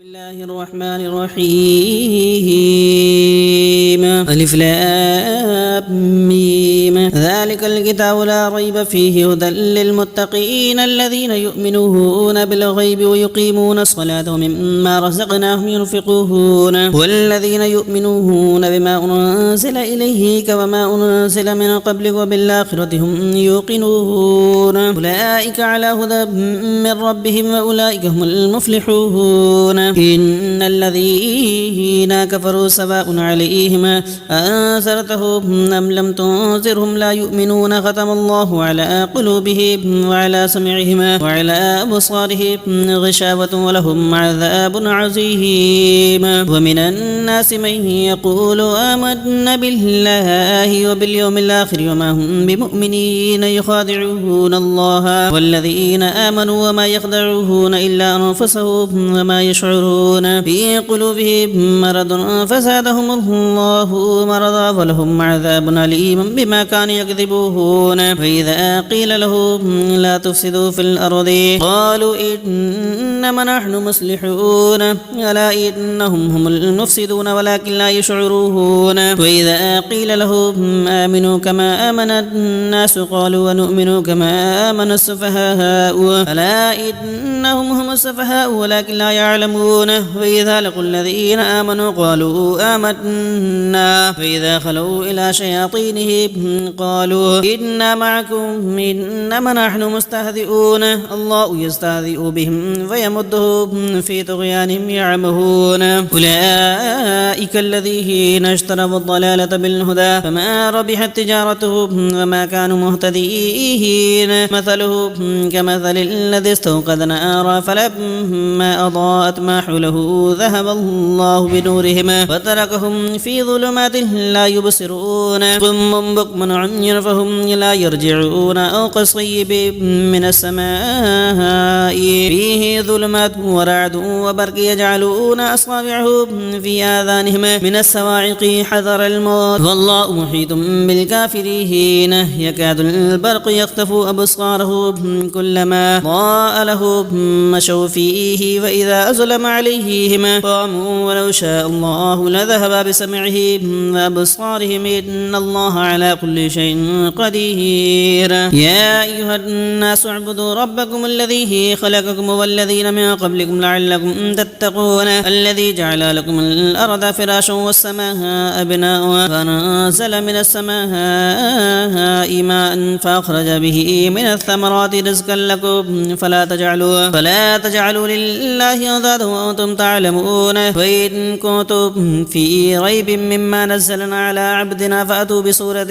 الله الرحمن الرحيم ألف لام ميم ذلك الكتاب لا ريب فيه هدى للمتقين الذين يؤمنون بالغيب ويقيمون الصلاة ومما رزقناهم ينفقون والذين يؤمنون بما أنزل إليك وما أنزل من قبلك وبالآخرة هم يوقنون أولئك على هدى من ربهم وأولئك هم المفلحون إن الذين كفروا سواء عليهم أنذرتهم أم لم تنذرهم لا يؤمنون ختم الله على قلوبهم وعلى سمعهم وعلى أبصارهم غشاوة ولهم عذاب عظيم ومن الناس من يقول آمنا بالله وباليوم الآخر وما هم بمؤمنين يخادعون الله والذين آمنوا وما يخدعون إلا أنفسهم وما يشعرون في قلوبهم مرض فزادهم الله مرضا ولهم عذاب أليم بما كانوا يكذبون وإذا قيل لهم لا تفسدوا في الأرض قالوا إنما نحن مصلحون ألا إنهم هم المفسدون ولكن لا يشعرون وإذا قيل لهم آمنوا كما آمن الناس قالوا ونؤمن كما آمن السفهاء ألا إنهم هم السفهاء ولكن لا يعلمون وإذا لقوا الذين آمنوا قالوا آمنا وإذا خلوا إلى شياطينهم قالوا إنا معكم إنما نحن مستهزئون الله يستهزئ بهم ويمدهم في طغيانهم يعمهون أولئك الذين اشتروا الضلالة بالهدى فما ربحت تجارتهم وما كانوا مهتدين مثلهم كمثل الذي استوقد نارا فلما أضاءت ما حوله ذهب الله بنورهم وتركهم في ظلمات لا يبصرون صم بكم عمي فهم لا يرجعون أو كصيب من السماء فيه ظلمات ورعد وبرق يجعلون أصابعهم في آذانهم من الصواعق حذر الموت والله محيط بالكافرين يكاد البرق يخطف أبصارهم كلما ضاء لهم مشوا فيه وإذا أظلم عليهم قاموا ولو شاء الله لذهب بسمعهم وأبصارهم إن الله على كل شيء قدير يا أيها الناس اعبدوا ربكم الذي خلقكم والذين من قبلكم لعلكم تتقون الذي جعل لكم الأرض فراشا والسماء بناء فنزل من السماء ماء فأخرج به من الثمرات رزقا لكم فلا تجعلوا لله أندادا وأنتم تعلمون وإن كنتم في ريب مما نزلنا على عبدنا فأتوا بسورة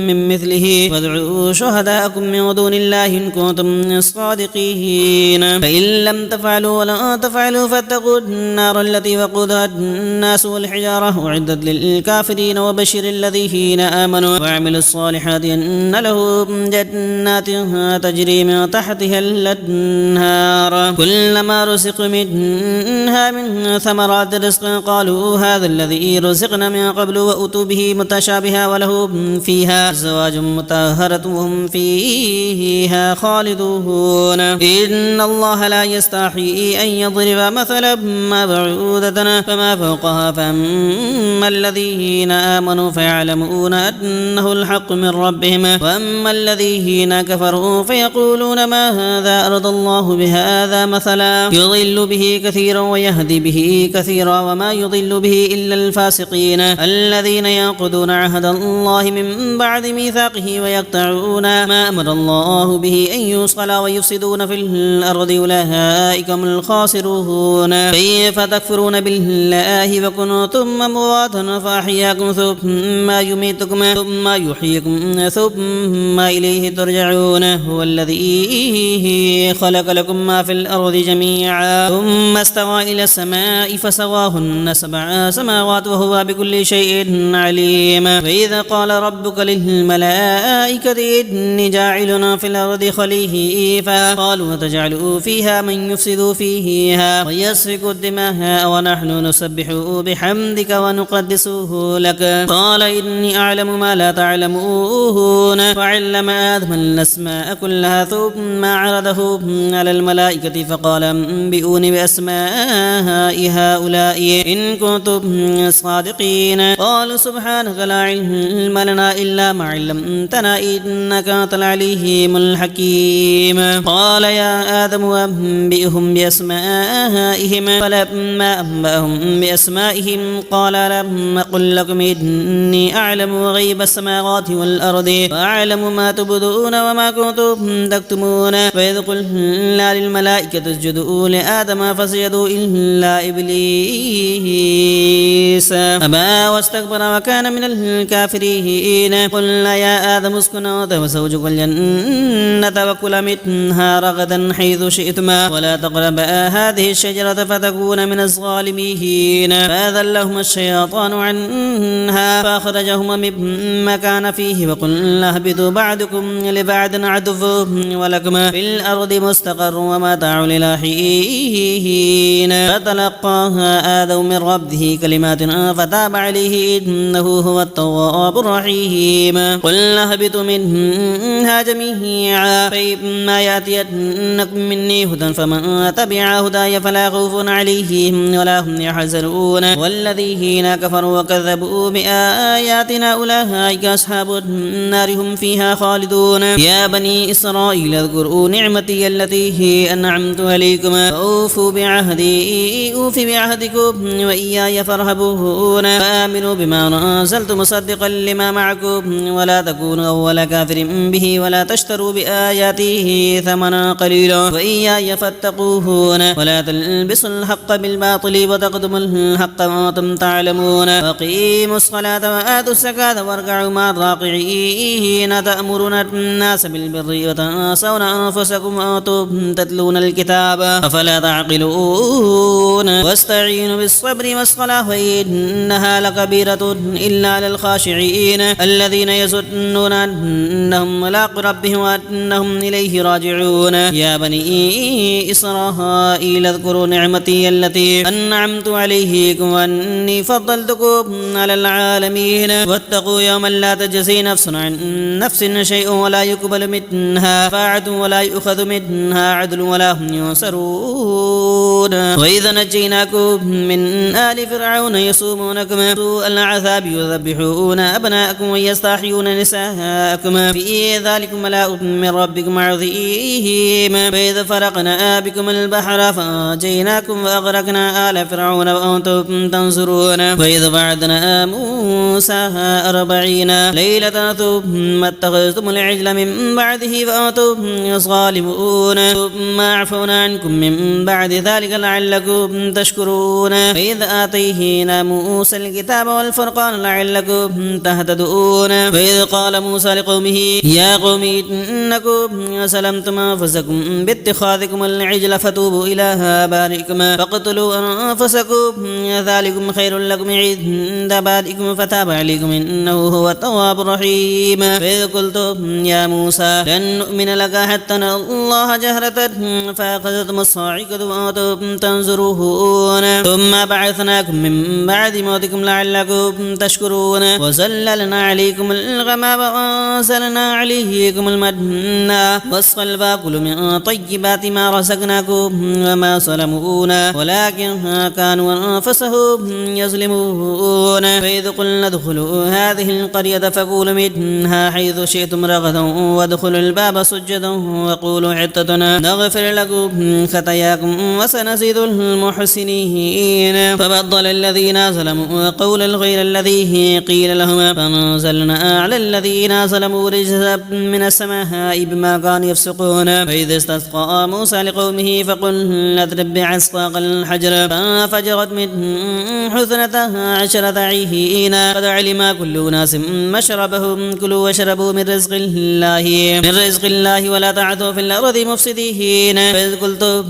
من مثله وادعوا شهداءكم من دون الله إن كنتم صادقين فإن لم تفعلوا ولا تفعلوا فاتقوا النار التي وقودها الناس والحجارة أعدت للكافرين وبشر الذين آمنوا وعملوا الصالحات أن لهم جنات تجري من تحتها الأنهار كلما رزقوا منها من ثمرات رزقا قالوا هذا الذي رزقنا من قبل وأتوا به متشابها ولهم فيها أزواج مطهرة وهم فيها خالدون إن الله لا يستحيي أن يضرب مثلا ما بعودة فما فوقها فأما الذين آمنوا فيعلمون أنه الحق من ربهم وأما الذين كفروا فيقولون ما هذا أرض الله بهذا مثلا يضل به كثيرا ويهدي به كثيرا وما يضل به إلا الفاسقين الذين ينقضون عهد الله من بعد ميثاقه ويقطعون ما أمر الله به أن يوصل ويفسدون في الأرض أولئك هم الخاسرون كيف تكفرون بالله وكنتم أمواتا فأحياكم ثم يميتكم ثم يحييكم ثم إليه ترجعون هو الذي خلق لكم ما في الأرض جميعا ثم استوى إلى السماء فسواهن 7 سماوات وهو بكل شيء عليم وإذا قال ربك للملائكة الملائكة إني جاعل في الأرض خليفة قالوا وتجعل فيها من يفسد فيها ويسفك الدماء ونحن نسبح بحمدك ونقدس لك قال إني أعلم ما لا تعلمون وعلم آدم الأسماء كلها ثم عرضه على الملائكة فقال انبئوني بأسماء هؤلاء إن كنتم صادقين قالوا سبحانك لا علم لنا إلا ما علمتنا إنك أنت العليم الحكيم قال يا آدم أنبئهم بأسمائهم فلما أنبأهم بأسمائهم قال لم أقل لكم إني أعلم غيب السماوات والأرض وأعلم ما تبدون وما كنتم تكتمون فإذ قلنا للملائكة اسجدوا لآدم فسجدوا إلا إبليس أبى واستكبر وكان من الكافرين قلنا يا آدم اسكن أنت وزوجك الجنة وكلا منها رغدا حيث شئتما ولا تقربا هذه الشجرة فتكون من الظالمين فأذلهما الشيطان عنها فأخرجهما مما كان فيه وقلنا اهبطوا بعضكم لبعض عدو ولكم في الأرض مستقر ومتاع إلى حين فتلقى آدم من ربه كلمات فتاب عليه إنه هو التواب الرحيم قلنا اهبطوا منها جميعا فإما يأتينكم مني هدى فمن تبع هداي فلا خوف عليهم ولا هم يحزنون والذين كفروا وكذبوا بآياتنا أولئك أصحاب النار هم فيها خالدون يا بني إسرائيل اذكروا نعمتي التي أنعمت عليكم أوفوا بعهدي أوف بعهدكم وإياي فارهبون فآمنوا بما نزلت مصدقا لما معكم ولا تكونوا أول كافر به ولا تشتروا بآياته ثمنا قليلا وإياي فاتقون ولا تلبسوا الحق بالباطل وتقدموا الحق وأنتم تعلمون وأقيموا الصلاة وآتوا الزكاة واركعوا مع الراكعين تأمرون الناس بالبر وتنسون أنفسكم وأنتم تتلون الكتاب أفلا تعقلون واستعينوا بالصبر والصلاة وإنها لكبيرة إلا للخاشعين الذين يظنون أنهم ملاقو ربهم وأنهم إليه راجعون يا بني إسرائيل اذكروا نعمتي التي أنعمت عليكم وأني فضلتكم على العالمين واتقوا يوما لا تجزي نفس عن نفس شيء ولا يقبل منها فاعة ولا يؤخذ منها عدل ولا هم ينصرون وإذا نجيناكم من آل فرعون يسومونكم سوء العذاب يذبحون أبناءكم ويستحيون نساءكم في ذلكم بلاء من ربكم عظيم فإذا فرقنا بكم البحر فأنجيناكم وأغرقنا آل فرعون وأنتم تنظرون وإذا وعدنا موسى 40 ليلة ثم اتخذتم العجل من بعده فأنتم ظالمون ثم عفونا عنكم من بعد ذلك لعلكم تشكرون فإذا آتينا موسى الكتاب والفرقان لعلكم تهتدون وإذ قال موسى لقومه يا قوم إنكم سلمتم أنفسكم باتخاذكم العجل فتوبوا إلى بارئكم فاقتلوا أنفسكم ذلكم خير لكم عند بارئكم فتاب عليكم إنه هو التواب الرحيم فإذ قلتم يا موسى لن نؤمن لك حتى نرى الله جهرة فأخذتم الصاعقة وأنتم تنظرون ثم بعثناكم من بعد موتكم لعلكم تشكرون وزللنا عليكم الغمام وأنزلنا عليكم المن والسلوى كلوا من طيبات ما رزقناكم وما ظلمونا ولكن كانوا أنفسهم يظلمون فإذ قلنا ادخلوا هذه القرية فقولوا منها حيث شئتم رغدا وادخلوا الباب سجدا وقولوا حطة نغفر لكم خطاياكم وسنزيد المحسنين فبدل الذين ظلموا قولا غير الذي قيل لهم فأنزلنا على الذين ظلموا رجزا من السماء بما كانوا يفسقون فإذا استسقى موسى لقومه فقل اضرب بعصاك الحجر فانفجرت من حثنة 10 عين قد علم كل ناس مشربهم كلوا واشربوا من رزق الله ولا تعثوا في الأرض مفسدين فإذ قلتم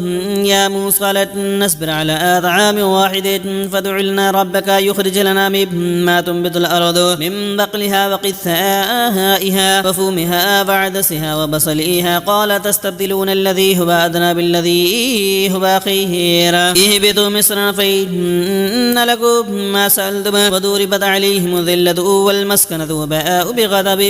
يا موسى لن نصبر على طعام واحد فادع لنا ربك يخرج لنا مما تنبت الأرض من بقلها وقثائها مائها وفومها وعدسها وبصلها قال تستبدلون الذي هو أدنى بالذي هو خير اهبطوا مصرا فإن لكم ما سألتم وضربت عليهم الذلة والمسكنة وباءوا بغضب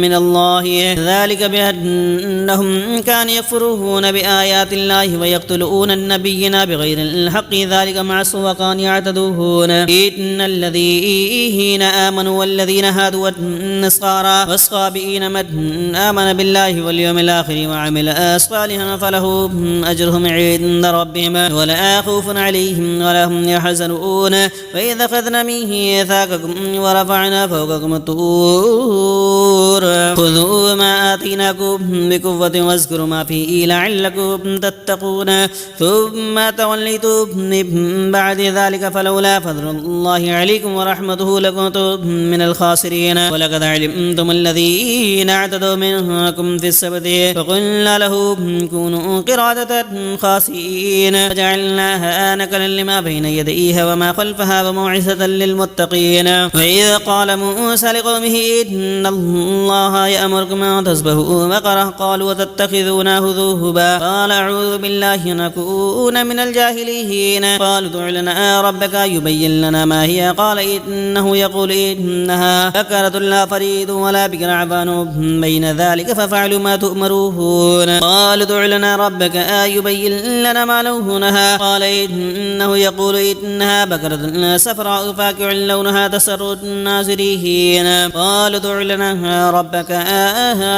من الله ذلك بأنهم كانوا يكفرون بآيات الله ويقتلون النبيين بغير الحق ذلك مع وكانوا يعتدون إن الذين آمنوا والذين هادوا والنصارى والصابئين من آمن بالله واليوم الآخر وعمل صالحا فلهم أجرهم عند ربهم ولا خوف عليهم ولا هم يحزنون وإذا أخذنا ميثاقكم ورفعنا فوقكم الطور خذوا ما آتيناكم بقوة واذكروا ما فيه لعلكم تتقون ثم توليتم من بعد ذلك فلولا فضل الله عليكم ورحمته لكنتم من الخاسرين ولقد علمتم الذين اعتدوا منكم في السبت فقلنا لهم كونوا قردة خاسئين فجعلناها نكلا لما بين يديها وما خلفها وموعظة للمتقين وإذ قال موسى لقومه إن الله يأمركم أن تذبحوا بقرة قالوا تتخذون هزوا قال أعوذ بالله أن أكون من الجاهلين قالوا ادع لنا ربك يبين لنا ما هي قال إنه يقول إنها بقرة لا فريد ولا بكر عفان بين ذلك ففعلوا ما تؤمرون قالوا ادع لنا ربك يبين لنا ما لونها قال إنه يقول إنها بقرة صفراء فاقع لونها تسر الناظرين قالوا ادع لنا ربك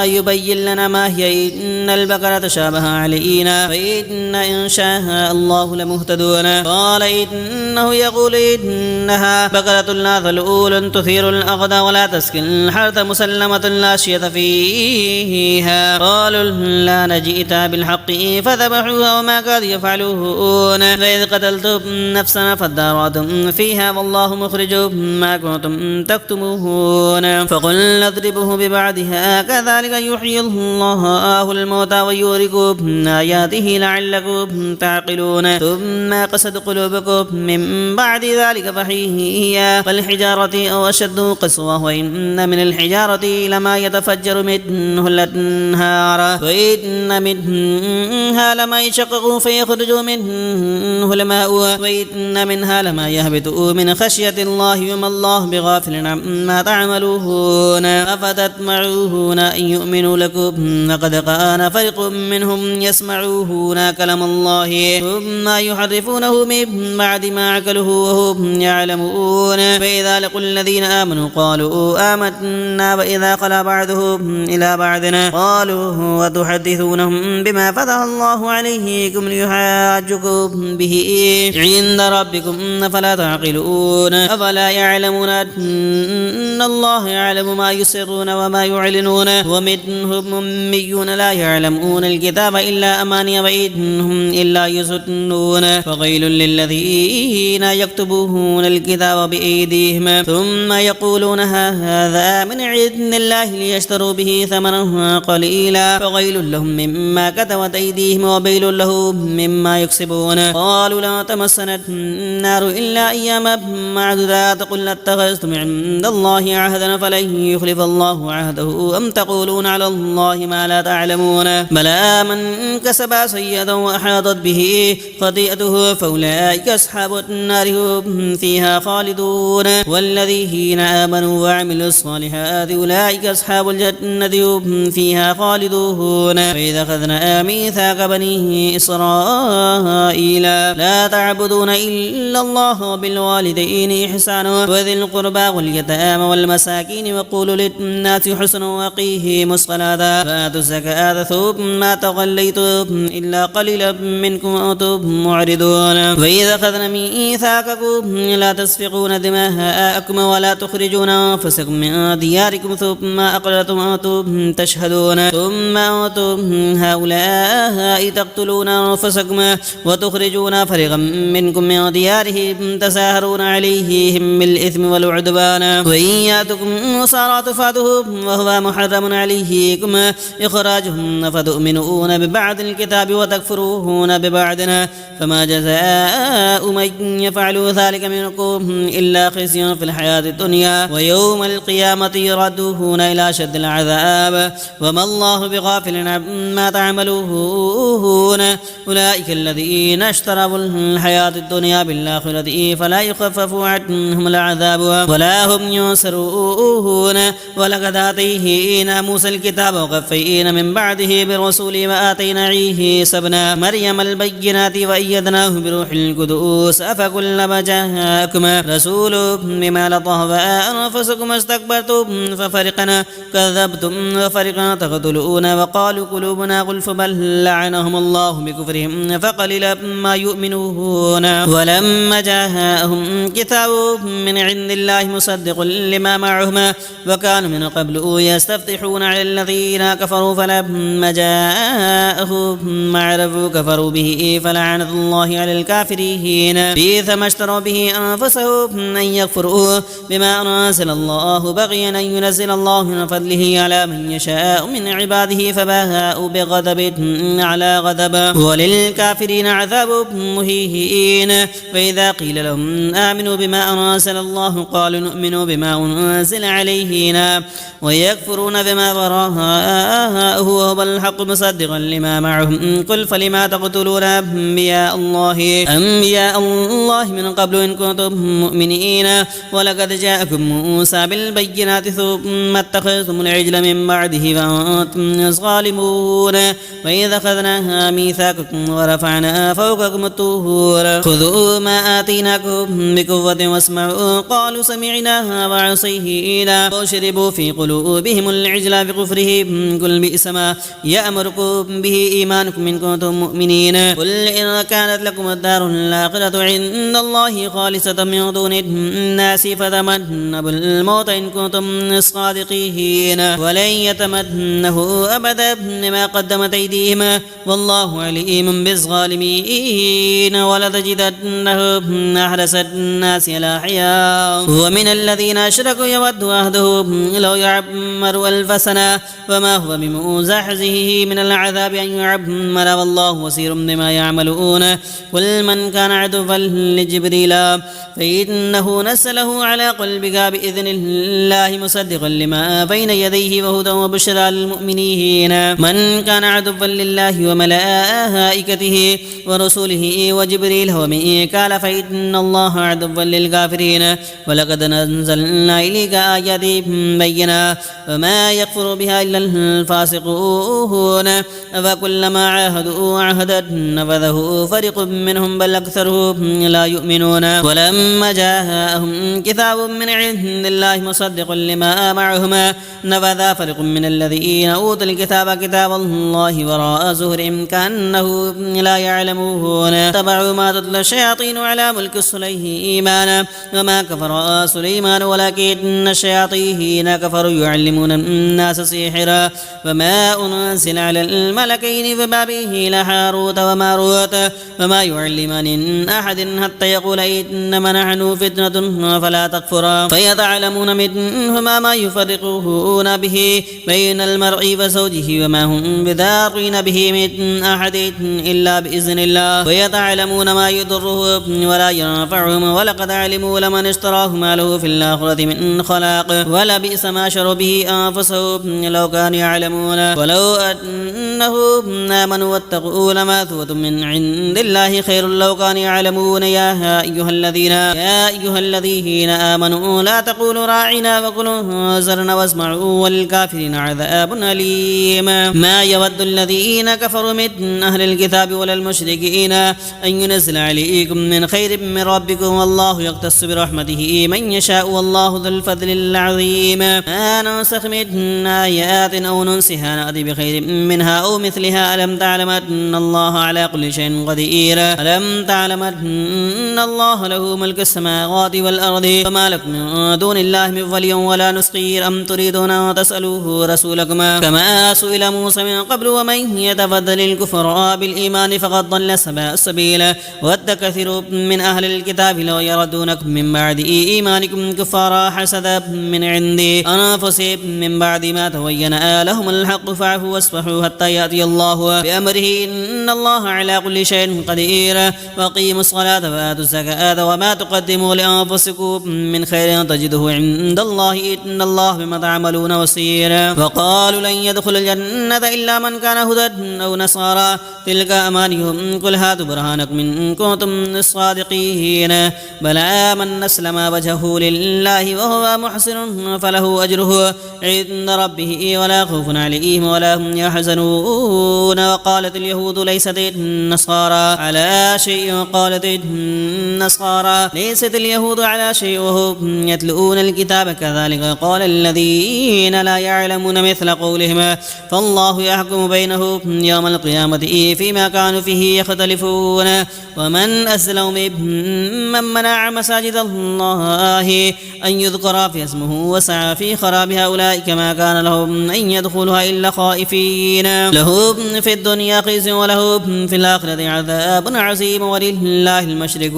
يبين لنا ما هي إن البقرة شابه علينا فإن إن شاء الله لمهتدون قال إنه يقول إنها بقرة لا ذلول تثير الأرض ولا تسقي الحرث مسلمة لا شية فيها قالوا لا نجئت بالحق فذبحوها وما كانوا يفعلون فإذ قتلتم نفسا فادارأتم فيها والله مخرج ما كنتم تكتمون فقلنا اضربوه ببعدها كذلك يحيي الله الموتى ويوريكم آياته لعلكم تعقلون ثم قست قلوبكم من بعد ذلك فهي كالحجارة أو أشد قسوة وإن من الحجارة لما يتفجر منه الأنهار وإن منها لما يشقق فيخرج منه الماء وإن منها لما يهبط من خشية الله وما الله بغافل عما تعملون أفتطمعون أن يؤمنوا لكم وقد كان فريق منهم يسمعون كلام الله ثم يحرفونه من بعد ما عقلوه وهم يعلمون فإذا لقوا الذين آمنوا قالوا آمنا وإذا خلا بعضهم إلى بعضنا قالوا وتحدثونهم بما فتح الله عليكم ليحاجكم به عند ربكم فلا تعقلون أفلا يعلمون أن الله يعلم ما يسرون وما يعلنون ومنهم أميون لا يعلمون الكتاب إلا أماني وإنهم إلا يظنون فويل للذين يكتبون الكتاب بأيديهم ثم يقولون هذا من عند الله ليشتروا به ثمنا قليلا فويل لهم مما كتبت أيديهم وويل لهم مما يكسبون قالوا لا تمسنا النار إلا أياما معدودات قل اتخذتم عند الله عهدا فلن يخلف الله عهده أم تقولون على الله ما لا تعلمون بلى من كسب سيئة وأحاطت به خطيئته فأولئك أصحاب النار هم فيها خالدون والذين آمنوا وعملوا الصالحات أولئك أصحاب الجنة هم فيها خالدون وإذا أخذنا ميثاق بني إسرائيل لا تعبدون إلا الله وبالوالدين إحسانا وذي القربى واليتامى والمساكين وقولوا للناس حسنا وقيهم الصلاة فآتوا الزكاة ثم توليتم إلا قليلا منكم وأنتم معرضون وإذا أخذنا ميثاقكم لا تسفكون دماءكم ولا تخرجون أنفسكم من دياركم ثم أقررتم وأنتم تشهدون ثم أنتم هؤلاء تقتلون أنفسكم وتخرجون فريقا منكم من ديارهم تساهرون عليهم بالإثم والعدوان وإن يأتكم أسارى تفادوهم وهو محرم عليكم إخراجهم فتؤمنون ببعض الكتاب وتكفرون ببعضنا فما جزاء من يفعل ذلك منكم إلا خزي في الحياة الدنيا ويوم القيامة يردون يردون إلى شد العذاب وما الله بغافل عما تعملون أولئك الذين اشتروا الحياة الدنيا بالآخرة فلا يخفف عنهم العذاب ولا هم ينصرون ولقد آتينا موسى الكتاب وقفينا من بعده بالرسول وآتينا عيسى ابن مريم البينات وأيدناه بروح القدس أفكلما جاءكم رسول بما لا تهوى أنفسكم استكبرتم ففريقا كذبتم وفريقا تقتلون وقالوا قلوبنا غلف بل لعنهم الله بكفرهم فقليلا ما يؤمنون ولما جاءهم كتاب من عند الله مصدق لما معهم وكانوا من قبل يستفتحون على الذين كفروا فلما جاءهم ما عرفوا كفروا به فلعنة الله على الكافرين بئس ما اشتروا به أنفسهم أن يكفروا بما أنزل الله بغيا أن ينزل الله من فضله على من يشاء من عباده فباءوا بغضب على غضب وللكافرين عذاب مهين وإذا قيل لهم آمنوا بما أنزل الله قالوا نؤمن بما أنزل علينا ويكفرون بما وراءه وهو الحق مصدقا لما معهم قل فلما تقتلون أنبياء الله من قبل إن كنتم مؤمنين ولقد جاءكم موسى بالبينات ثم اتخذتم العجل من بعده وأنتم ظالمون وإذا أخذنا ميثاقكم ورفعنا فوقكم الطور خذوا ما آتيناكم بقوة واسمعوا قالوا سمعنا وعصينا وشربوا في قلوبهم العجل بكفرهم قل بئس ما يأمركم به إيمانكم إن كنتم مؤمنين قل إن كانت لكم الدار الآخرة عند الله خالصة من دون الناس فتمنوا الموت إن كنتم صادقين ولن يتمنه أبدا بما قدمت أيديهم والله عليم بالظالمين ولتجدنهم أحرص الناس على حياة ومن الذين أشركوا يود أحدهم لو يعمر 1000 سنة وما هو بمزحزحه من العذاب أن يعمر والله بصير بما يعملون قل من كان عدوا لجبريل فإنه نزله على قلبك بإذن الله مصدقا لما بين يديه وهدى وبشرى للمؤمنين من كان عدوا لله وملائكته ورسله وجبريل وميكال فإن الله عدوا للكافرين ولقد نزلنا إليك آيات بينا وما يكفر بها إلا الفاسقون فكلما عاهدوا عهدا نبذه فريق منهم بل أكثرهم لا يؤمنون ولما جاءهم كتاب من عند الله مصدق لما معهم نبذ فريق من الذين أوتوا الكتاب كتاب الله وراء ظهورهم كأنه لا يعلمون تبعوا ما تتلى الشياطين على ملك سليمان وما كفر سليمان ولكن الشياطين كفروا يعلمون الناس سحرا وما أنزل على الملكين ببابل هاروت وماروت وما يعلمان أحد حتى يقول إنما نحن فتنة فلا تكفرا فيتعلمون منهما ما يفرقون به بين المرء وزوجه وما هم بضارين به من أحد إلا بإذن الله ويتعلمون ما يضره ولا ينفعهم ولقد علموا لمن اشتراه ما له في الآخرة من خلاق ولبئس ما شروا به أنفسهم لو كانوا يعلمون ولو أنهم آمنوا واتقوا لماثوبة من عند الله خير لو كانوا يعلمون يا أيها الذين آمنوا لا تقولوا راعنا وقولوا انظرنا واسمعوا وللكافرين عذاب أليم ما يود الذين كفروا من أهل الكتاب ولا المشركين أن ينزل عليكم من خير من ربكم والله يختص برحمته من يشاء والله ذو الفضل العظيم ما ننسخ من آيات أو ننسها نأتي بخير منها أو مثلها ألم تعلم أن الله على كل شيء قدير ألم تعلم أن الله له ملك السماوات والأرض وما لكم من دون الله من ولي ولا نصير أم تريدون أن تسألوه رسولكم كما سئل موسى من قبل ومن يتفضل الكفر بالإيمان فقد ضل سواء السبيل ود كثير من أهل الكتاب لو يردونكم من بعد إيمانكم كفارا حسدا من عند أنفسهم من بعد ما تبين لهم الحق فاعفوا واصفحوا حتى يأتي الله بأمره إن الله على كل شيء قدير وأقيموا الصلاة وآتوا الزكاة وما تقدموا لأنفسكم من خير تجده عند الله إن الله بما تعملون بصير. وقالوا لن يدخل الجنة إلا من كان هدى أو نصارى تلك أمانيهم قل هاتوا برهانكم إن كنتم صادقين بلى من أسلم وجهه لله وهو محسن فله أجره عند ربه ولا خوف عليهم ولا هم يحزنون. وقالت اليهود ليست النصارى على شيء وقالت النصارى ليست اليهود على شيء وهم يتلؤون الكتاب كذلك قال الذين لا يعلمون مثل قولهم فالله يحكم بينهم يوم القيامة فيما كانوا فيه يختلفون. ومن أسلم ممن منع مساجد الله أن يذكر في اسمه وسعى في خرابها أولئك ما كان لهم أن يدخلها إلا خائفين لهم في الدنيا خزي ولهم في الآخرة عذاب عظيم ولله المشرق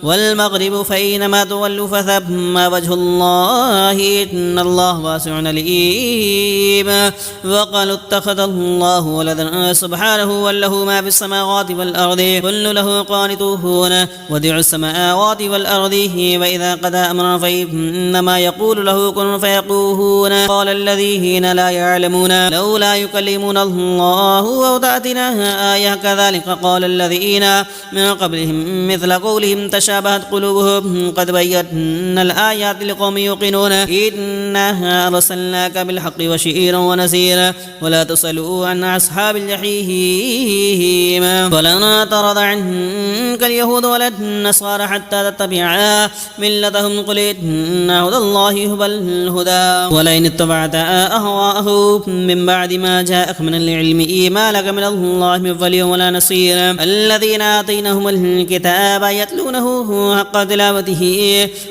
والمغرب فأينما تولوا فثم وجه الله إن الله واسع عليم. وقالوا اتخذ الله ولدا سبحانه وله ما في السماوات والأرض كل له قانتون ودع السماوات والأرض وإذا قضى أمرا فإنما يقول له كن فيكون. قال الذين لا يعلمون لولا يكلمون الله أو تأتينا آية كذلك قال الذين من قبلهم مثل قولهم تشابهت قلوبهم قد بينا الآيات لقوم يوقنون إنا أرسلناك بالحق وشيرا ونذيرا ولا تسألوا عن أصحاب الجحيم ولن ترضى عنك اليهود ولا النصارى حتى تتبع ملتهم قل إن هدى الله هو الهدى ولئن اتبعت أهواءهم من بعد ما جاءك من العلم ما لك من الله من ولي ولا نصير. الذين آتيناهم الكتاب يتلونه حق تلاوته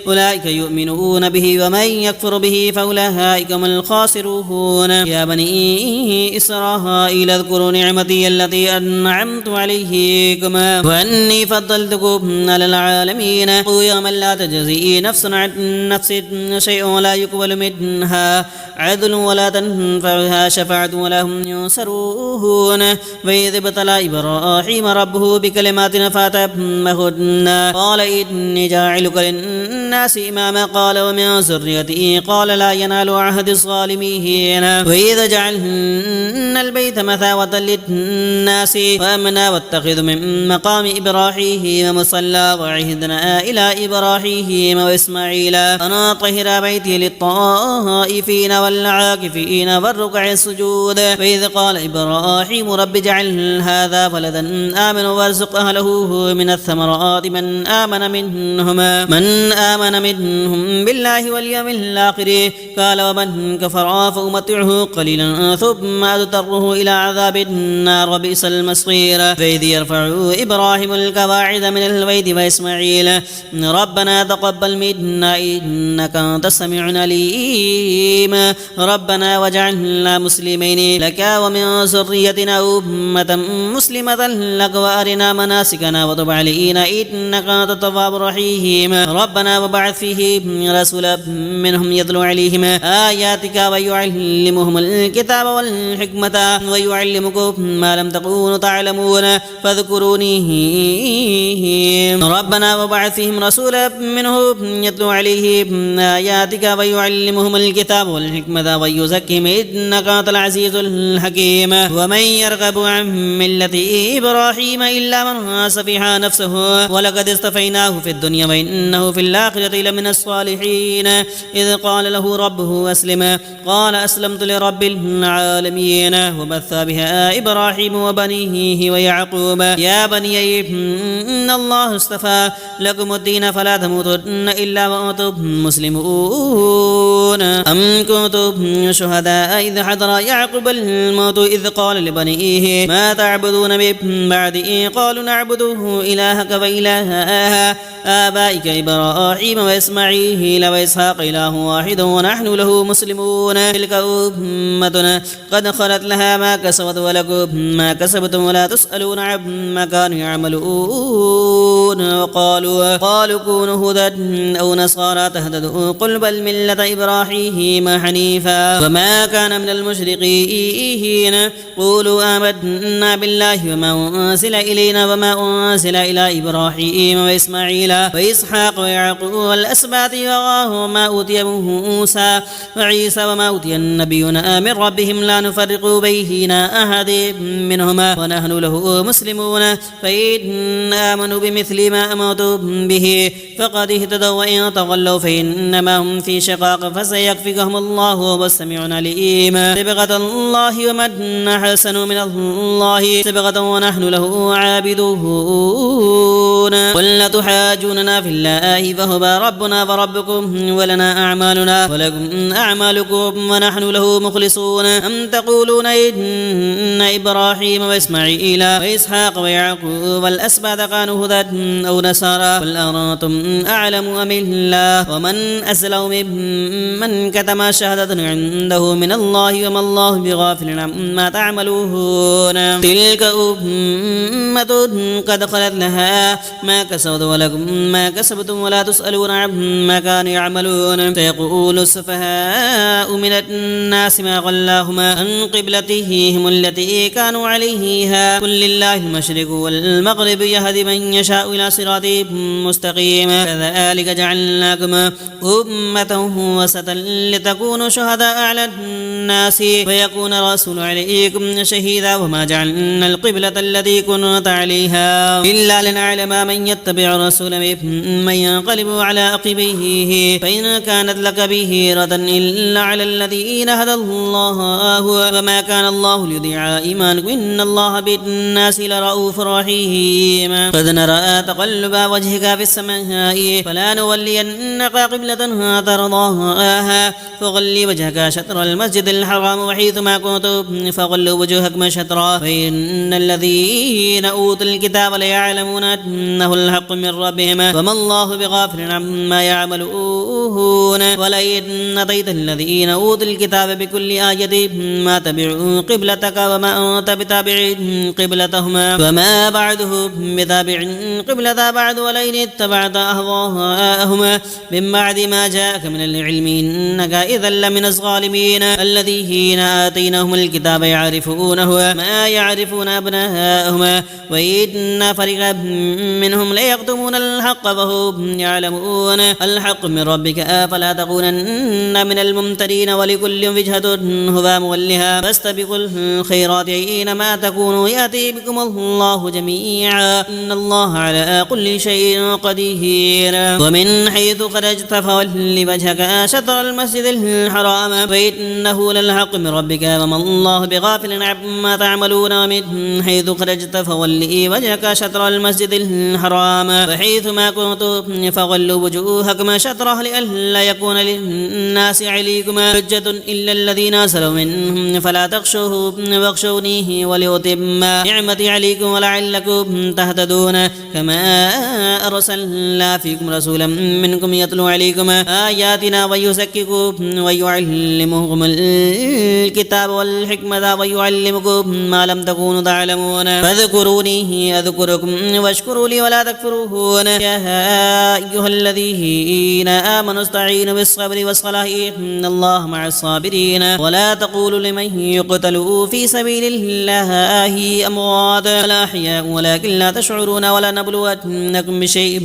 أولئك يؤمنون به ومن يكفر به فأولئك هم الخاسرون. يا بني إسرائيل اذكروا نعمتي التي أنعمت عليكم وأني فضلتكم على العالمين. يوما لا تجزي نفس عن نفس شيء ولا يقبل منها عدل ولا تنفعها شفاعة ولا هم ينصرون. وإذ ابتلى إبراهيم ربه بكلمات فأتمهن قال إني جاعلك للناس إماما قال ومن ذريتي قال لا ينال عهد الظالمين. وإذا جعلنا البيت مثابة للناس وأمنا واتخذ من مقام إبراهيم مصلى وعهدنا إلى إبراهيم وإسماعيل أن طهر بيتي للطائفين والعاكفين والركع السجود. وإذ قال إبراهيم رب اجعل هذا بلدا آمنا وارزق أهله من الثمرات من آمن منهم بالله واليوم الآخر قال ومن كفر فأمتعه قليلا ثم أضطره إلى عذاب النار وبئس المصير. فإذ يرفع إبراهيم القواعد من البيت وإسماعيل ربنا تقبل منا إنك أنت السميع العليم ربنا واجعلنا مسلمين لك ومن ذريتنا أمة مسلمة لك وأرنا مناسكنا وتب علينا إنك أنت التواب الرحيم. ربنا وبعث فيهم رسولا منهم يتلو عليهم آياتك ويعلمهم الكتاب والحكمة ويعلمكم ما لم تكونوا تعلمون فاذكروني. ربنا وبعث فيهم رسولا منهم يتلو عليهم آياتك ويعلمهم الكتاب والحكمة ويزكيهم إنك أنت العزيز الحكيم. ومن يرغب عن ملة إبراهيم إلا من سفه نفسه ولقد اصطفيناه في الدنيا وإنه في الآخرة لمن الصالحين. إذ قال له ربه أسلم قال أسلمت لرب العالمين. وبث بها إبراهيم وبنيه ويعقوب يا بني إن الله اصطفى لكم الدين فلا تموتن إلا وأنتم مسلمون. أم كنتم شهداء إذ حضر يعقوب الموت إذ قال لبنيه ما تعبدون من بعده قالوا نعبده إلهك وإله آبائك إبراهيم وإسماعيل وإسحاق إله واحد ونحن له مسلمون. تلك أمة قد خلت لها ما كسبت ولكم ما كسبتم ولا تسألون عما كانوا يعملون. وقالوا كونوا هدى أو نصارى تهتدوا قل بل ملة إبراهيم حنيفا حنيفا وما كان من المشركين قولوا آمنا بالله وما أنزل إلينا وما أنزل إلى إبراهيم وإسماعيل وإسحاق ويعقوب والأسباط وما أوتي موسى وعيسى وما أوتي النبيون من ربهم لا نفرق بين أحد منهما ونحن له مسلمون فإن آمنوا بمثل ما آمنتم به فقد اهتدوا وإن تولوا فإنما هم في شقاق فسيكفيكهم الله والسميع العليم صبغة الله ومن أحسن من الله صبغة ونحن له عابدون قل تحاجوننا في الله فهو ربنا وربكم ولنا أعمالنا ولكم أعمالكم ونحن له مخلصون أم تقولون إن إبراهيم وإسماعيل وإسحاق ويعقوب والأسباط كانوا هدى أو نصارى قل أنتم أعلم أم الله ومن أسلم ممن كتم شهادة عنده من الله وما الله بغافل عما تعملون تلك أمة قد خلت لها ما كسبت ولكم ما كسبتم ولا تسألون عما كانوا يعملون سيقول السفهاء من الناس ما غلاهم عن قبلتهم التي كانوا عليها قل لله المشرق والمغرب يهدي من يشاء إلى صراط مستقيم كذلك جعلناكم أمة وسطا لتكونوا شهداء على الناس ويكون الرسول عليكم شهيدا وما جعلنا القبلة التي كنت عليها إلا لنعلم من يتبع الرسول من ينقلب على عقبيه فإن كانت لك به ردا إلا على الذين هدى الله وما كان الله ليضيع إيمانكم إن الله بالناس لرؤوف رحيم قد نرى تقلب وجهك في السماء فلا نولينك قبلة ترضاها فغل وجهك شطر المسجد الحرام وحيثما كنتم فغلوا وجوهكم شطرا فإن الذين أوتوا الكتاب ليعلمون أنه الحق من ربهم وما الله بغافل عما يعملون ولئن أتيت الذين أوتوا الكتاب بكل آية ما تبعوا قبلتك وما أنت بتابع قبلتهما وما بعده بتابع قبلة بعد ولئن اتبعت أهواءهم من بعد ما جاءك من العلم إنك إذا لمن الظالمين الذين آتيناهم الكتاب يعرفونه ما يعرفون أبناءهم وإن فريقا منهم ليكتمون الحق وهم يعلمون الحق من ربك فلا تكونن من الممترين ولكل وجهة هو مولها فاستبقوا الخيرات أينما تكونوا يأتي بكم الله جميعا إن الله على كل شيء قدير ومن حيث خرجت فول وجهك شطر المسجد الحرام وإنه للحق من ربك وما الله بغافل عما تعملون ومن حيث خرجت فول وجهك شطر المسجد الحرام وحيث ما كنتم فغلوا وجوهكم شطره لئلا يكون للناس عليكم حجة إلا الذين سلوا منهم فلا تخشوهم واخشونيه وليتم نعمتي عليكم ولعلكم تهتدون كما أرسلنا فيكم رسولا منكم يتلو عليكم آياتنا ويزكيكم ويعلمكم الكتاب والحكمة ويعلمكم ما لم تكونوا تعلمون فاذكروني أذكركم واشكروا لي ولا تكفرون يا أيها الذين آمنوا استعينوا بالصبر والصلاة إن الله مع الصابرين ولا تقولوا لمن يقتل في سبيل الله أموات ولا أحياء ولكن لا تشعرون ولا نبلونكم بشيء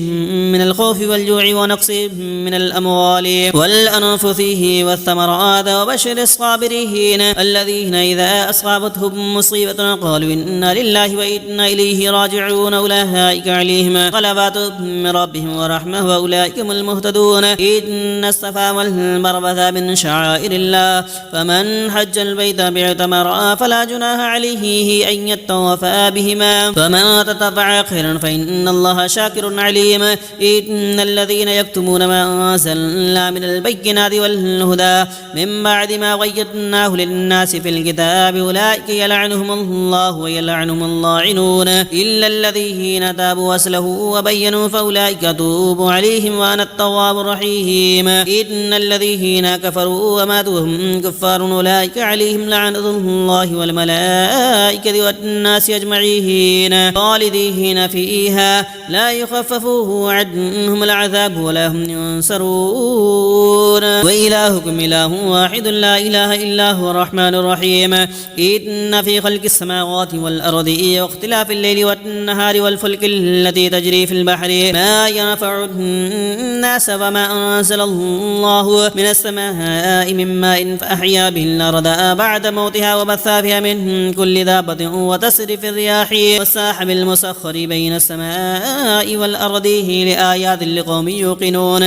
من الخوف والجوع ونقص من الأموال والأنفس والثمرات وبشر الصابرين الذين إذا أصابتهم مصيبة قالوا إنا لله وإنا إليه راجعون أولئك عليهم صلوات من ربهم ورحمة وأولئك هم المهتدون إن الصفا والمروة من شعائر الله فمن حج البيت باعتمر فلا جناح عليه أن يطوف بهما فمن تطوع خيرا فإن الله شاكر عليم إن الذين يكتمون ما أنزلنا من البينات والهدى من بعد ما قيضناه للناس في الكتاب أولئك يلعنهم الله ويلعنهم اللاعنون إلا الذين تابوا وأصلحوا وبينوا فأولئك أتوب عليهم وأنا التواب الرحيم إن الذين كفروا وماتوا وهم كفار أولئك عليهم لعنة الله والملائكة والناس أجمعين خالدين فيها فيها لا يخفف عنهم العذاب ولا هم ينصرون وإلهكم إله واحد لا إله إلا هو الرحمن الرحيم إن في خلق السماوات والأرض واختلاف الليل والنهار والفلك التي تجري في البحر ما ينفع الناس وما أنزل الله من السماء من ماء فأحيا به الأرض بعد موتها وبث فيها من كل دابة وتصرف الرياح والسحاب المسخر بين السماء والأرض لآيات لقوم يوقنون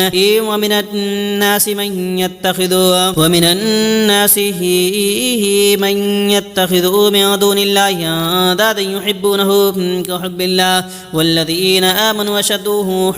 ومن الناس من يتخذ من دون الله أندادا يحبونه كحب الله والذين آمنوا أشد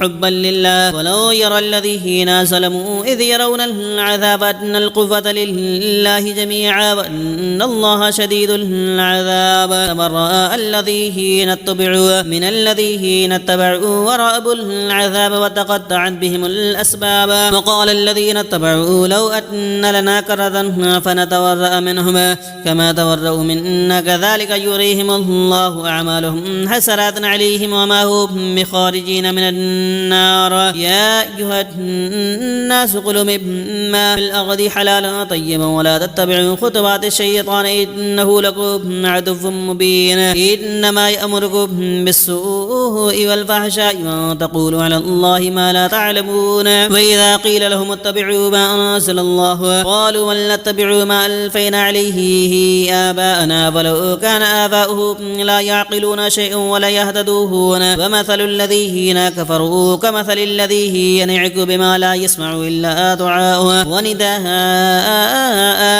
حبا لله ولو يرى الذين ظلموا إذ يرون العذاب أن القوة لله جميعا وأن الله شديد العذاب تبرأ الذين اتبعوا من الذين اتبعوا ورأوا العذاب وتقطعت بهم الأسباب وقال الذين اتبعوا لو أن لنا كرة فنتورأ منهم كما تورأوا منا كذلك يريهم الله أعمالهم حسرات عليهم وما هم بخارجين من النار يا أيها الناس كلوا مما في الأرض حلالا طيبا ولا تتبعوا خطوات الشيطان إنه لكم عدو مبين إنما يأمركم بالسوء والفحشاء وتقولوا على الله ما لا تعلمون وإذا قيل لهم اتبعوا ما أنزل الله قالوا ولنتبع ما ألفينا عليه آباءنا ولو كان آباؤهم لا يعقلون شيئا ولا يهتدون ومثل الذين كفروا كمثل الذي ينعق بما لا يسمع إلا دعاء ونداء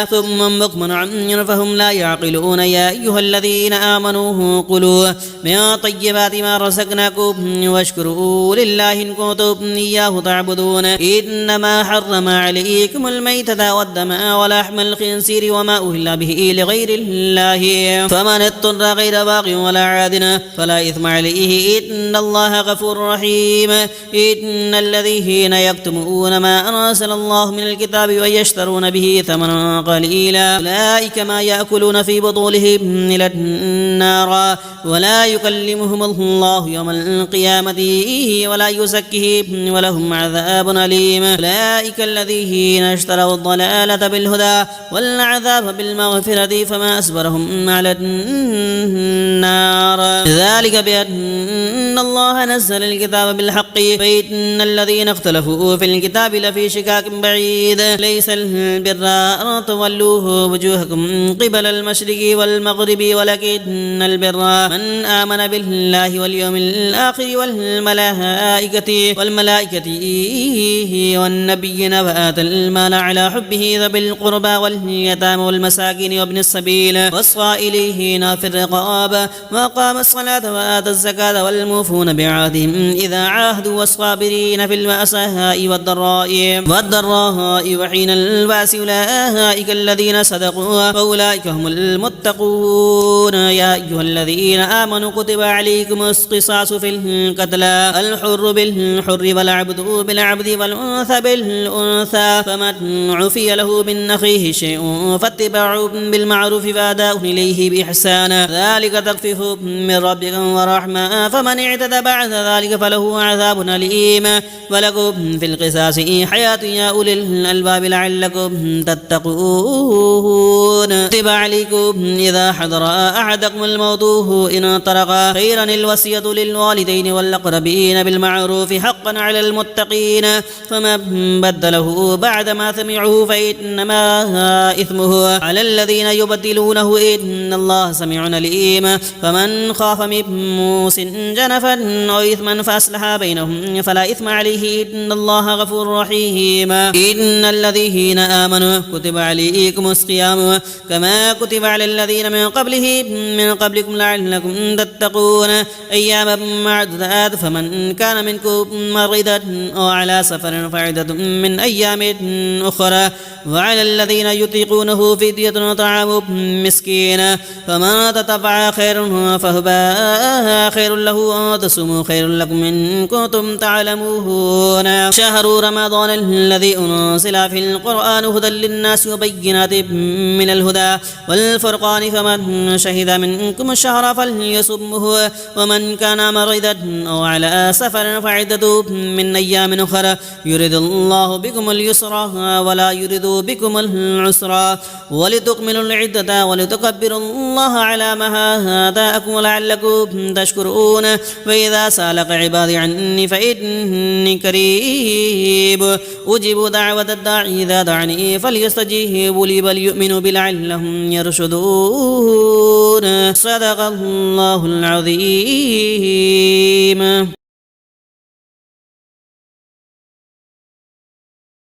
ثم بكم عميا فهم لا يعقلون يا أيها الذين آمنوا كلوا من طيبات ما رزقناكم واشكروا لله إن كنتم إياه تعبدون إنما حرم عليكم الميتة والدم ولحم الخنزير وما أهل به لغير الله فمن اضطر غير باغ ولا عاد فلا إثم عليه إن الله غفور رحيم إن الذين يكتمون ما أنزل الله من الكتاب ويشترون به ثمنا قليلا أولئك ما يأكلون في بطونهم إلى النار ولا يكلمهم الله يوم القيامة ولا يزكيهم ولهم عذاب أليم أولئك الذين اشتروا الضلالة بالهدى والعذاب بالمغفرة فما أصبرهم على النار ذلك بأن الله نزل الكتاب بالحق فإن الذين اختلفوا في الكتاب لفي شكاك بعيد ليس البر أن تولوا وجوهكم قبل المشرق والمغرب ولكن البر من آمن بالله واليوم الآخر والملائكة والنبيين وآتى المال على حبه ذوي القربى واليتامى والمساكين وابن السبيل والصائلين في الرقاب وأقام الصلاة وآتى الزكاة والموفون بعهدهم إذا عاهدوا والصابرين في البأساء والضراء وحين البأس أولئك الذين صدقوا وأولئك هم المتقون يا أيها الذين آمنوا كتب عليكم القصاص في القتلى الحر بالحر والعبد بالعبد والأنثى بالأنثى فمن عفي له من أخيه شيء فاتباع بالمعروف وأداء إليه بإحسان ذلك تخفيف من ربك ورحمة فمن اعتدى بعد ذلك فله عذاب أليم ولكم في القصاص حياة يا أولي الألباب لعلكم تتقون كتب عليكم إذا حضر أحدكم الموت إن ترك خيرا الوصية للوالدين والأقربين بالمعروف حقا على المتقين فمن بدله بعد ما سمعه فإنما إثمه على الذين يبدلونه إن الله سميع عليم فمن خاف من موص جنفا أو إثما فأصلح بينهم فلا إثم عليه إن الله غفور رحيم إن الذين آمنوا كتب عليكم الصيام كما كتب على الذين من قبلكم لعلكم تتقون أياما معدودات فمن كان منكم مريضا أو على سفر فعدة من أيام أخرى وعلى الذين يطيقونه فدية طعام مسكين فما تتبع خير فهو خير له وتصوموا خير لكم إن كنتم تعلمون شهر رمضان الذي أنزل في القرآن هدى للناس وبينات من الهدى والفرقان فمن شهد منكم الشهر فليصمه ومن كان كان مريضا أو على سفر فعدة من أيام أخرى يريد الله بكم اليسر ولا يريد بكم العسر ولتكملوا العدة ولتكبروا الله على ما هداكم ولعلكم تشكرون. وإذا سألك عبادي عني فإني قريب أجيب دعوة الداعي إذا دعني فليستجيبوا لي وليؤمنوا بي لعلهم يرشدون. صدق الله العظيم.